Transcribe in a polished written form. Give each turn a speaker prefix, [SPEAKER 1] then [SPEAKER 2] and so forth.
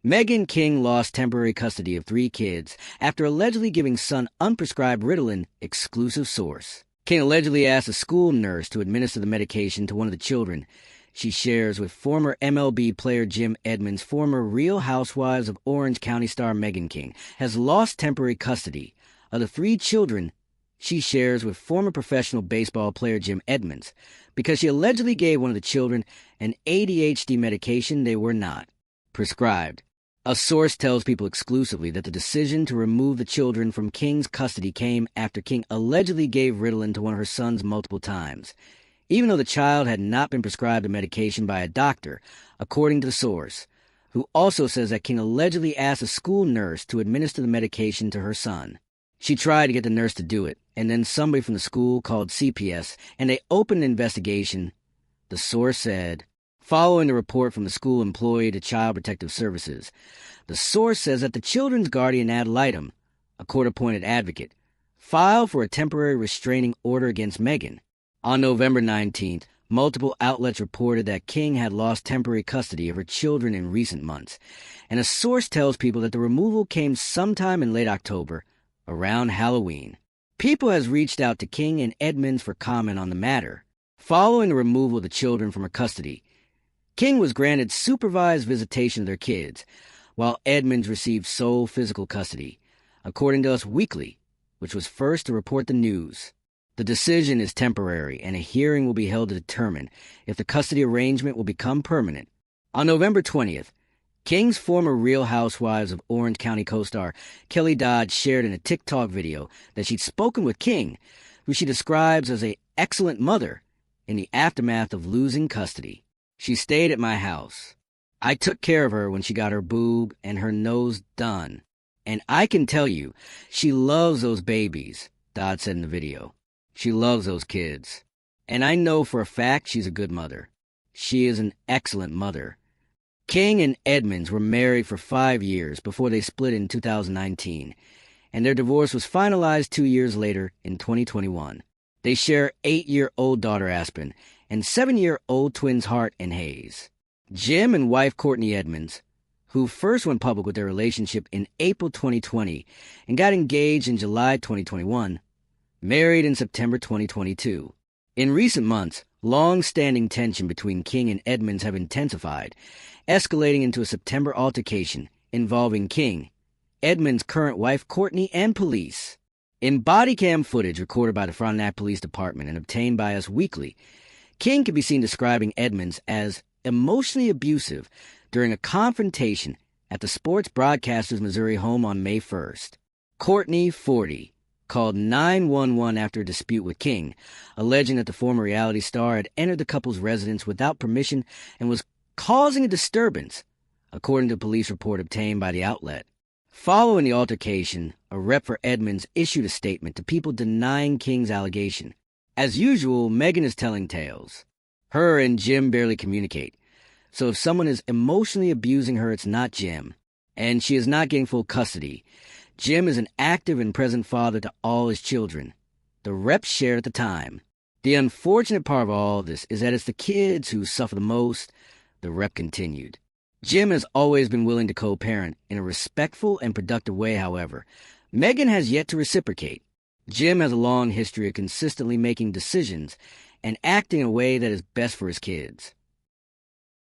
[SPEAKER 1] Meghan King lost temporary custody of 3 kids after allegedly giving son unprescribed Ritalin, exclusive source. King allegedly asked a school nurse to administer the medication to one of the children. She shares with former MLB player Jim Edmonds. Former Real Housewives of Orange County star Meghan King has lost temporary custody of the 3 children she shares with former professional baseball player Jim Edmonds because she allegedly gave one of the children an ADHD medication they were not prescribed. A source tells People exclusively that the decision to remove the children from King's custody came after King allegedly gave Ritalin to one of her sons multiple times, even though the child had not been prescribed the medication by a doctor, according to the source, who also says that King allegedly asked a school nurse to administer the medication to her son. She tried to get the nurse to do it, and then somebody from the school called CPS, and they opened an investigation, the source said. Following the report from the school employee to Child Protective Services, the source says that the children's guardian ad litem, a court-appointed advocate, filed for a temporary restraining order against Meghan. On November 19th, multiple outlets reported that King had lost temporary custody of her children in recent months, and a source tells People that the removal came sometime in late October, around Halloween. People has reached out to King and Edmonds for comment on the matter. Following the removal of the children from her custody, King was granted supervised visitation of their kids, while Edmonds received sole physical custody, according to Us Weekly, which was first to report the news. The decision is temporary, and a hearing will be held to determine if the custody arrangement will become permanent. On November 20th, King's former Real Housewives of Orange County co-star Kelly Dodd shared in a TikTok video that she'd spoken with King, who she describes as an excellent mother, in the aftermath of losing custody. She stayed at my house. I took care of her when she got her boob and her nose done. And I can tell you, she loves those babies, Dodd said in the video. She loves those kids. And I know for a fact she's a good mother. She is an excellent mother. King and Edmonds were married for 5 years before they split in 2019, and their divorce was finalized 2 years later in 2021. They share 8-year-old daughter Aspen and 7-year-old twins Hart and Hayes. Jim and wife Courtney Edmonds, who first went public with their relationship in April 2020 and got engaged in July 2021, married in September 2022. In recent months, long-standing tension between King and Edmonds have intensified, escalating into a September altercation involving King, Edmonds' current wife Courtney, and police. In body cam footage recorded by the Frontenac Police Department and obtained by Us Weekly, King can be seen describing Edmonds as emotionally abusive during a confrontation at the Sports Broadcasters Missouri home on May 1st. Courtney, 40, called 911 after a dispute with King, alleging that the former reality star had entered the couple's residence without permission and was causing a disturbance, according to a police report obtained by the outlet. Following the altercation, a rep for Edmonds issued a statement to People denying King's allegation. As usual, Meghan is telling tales. Her and Jim barely communicate, so if someone is emotionally abusing her, it's not Jim, and she is not getting full custody. Jim is an active and present father to all his children, the rep shared at the time. The unfortunate part of all this is that it's the kids who suffer the most, the rep continued. Jim has always been willing to co-parent in a respectful and productive way, however. Meghan has yet to reciprocate. Jim has a long history of consistently making decisions and acting in a way that is best for his kids.